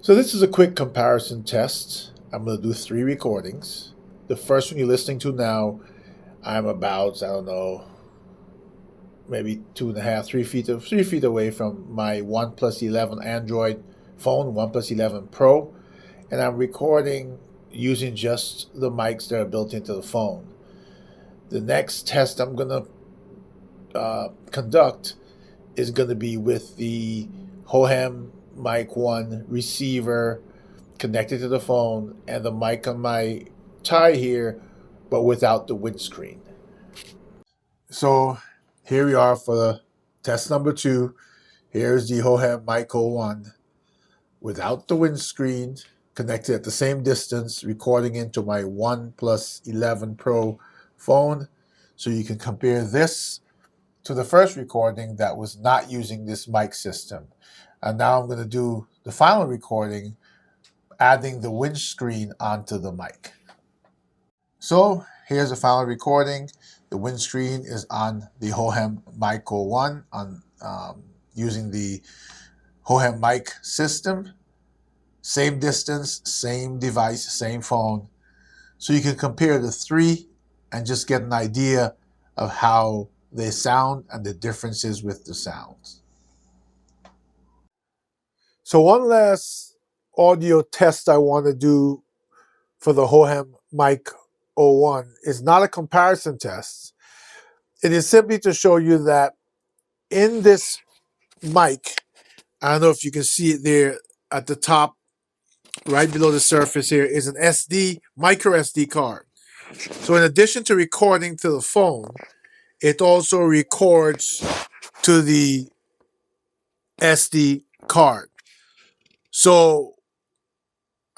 So this is a quick comparison test. I'm going to do 3 recordings. The first one you're listening to now, I'm about, I don't know, maybe 2.5, 3 feet away from my OnePlus 11 Android phone, OnePlus 11 Pro, and I'm recording using just the mics that are built into the phone. The next test I'm going to conduct is going to be with the Hohem Mic 1 receiver connected to the phone and the mic on my tie here, but without the windscreen. So here we are for the test number 2. Here's the Hohem Mic 1 without the windscreen, connected at the same distance, recording into my OnePlus 11 Pro phone. So you can compare this to the first recording that was not using this mic system. And now I'm going to do the final recording, adding the windscreen onto the mic. So here's the final recording. The windscreen is on the Hohem Mic 1 on using the Hohem mic system. Same distance, same device, same phone. So you can compare the 3 and just get an idea of how they sound and the differences with the sounds. So one last audio test I want to do for the Hohem Mic 1 is not a comparison test. It is simply to show you that in this mic, I don't know if you can see it there at the top, right below the surface here, is an micro SD card. So in addition to recording to the phone, it also records to the SD card. So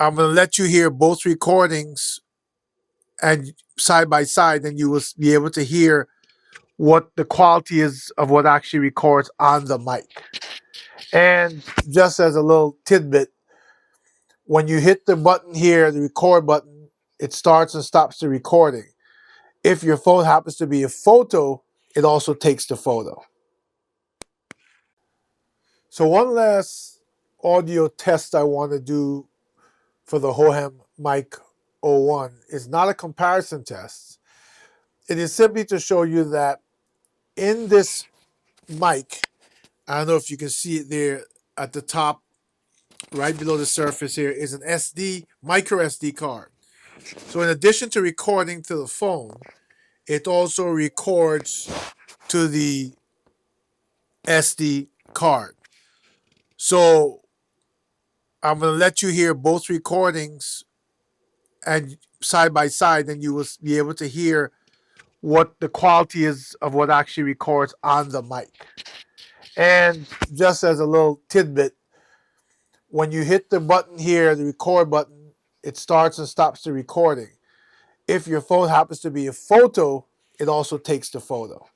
I'm going to let you hear both recordings and side by side, and you will be able to hear what the quality is of what actually records on the mic. And just as a little tidbit, when you hit the button here, the record button, it starts and stops the recording. If your phone happens to be a photo, it also takes the photo. So one last audio test I want to do for the Hohem Mic 1 is not a comparison test. It is simply to show you that in this mic, I don't know if you can see it there at the top, right below the surface here, is an micro SD card. So in addition to recording to the phone, it also records to the SD card. So I'm going to let you hear both recordings and side by side, and you will be able to hear what the quality is of what actually records on the mic. And just as a little tidbit, when you hit the button here, the record button, it starts and stops the recording. If your phone happens to be a photo, it also takes the photo.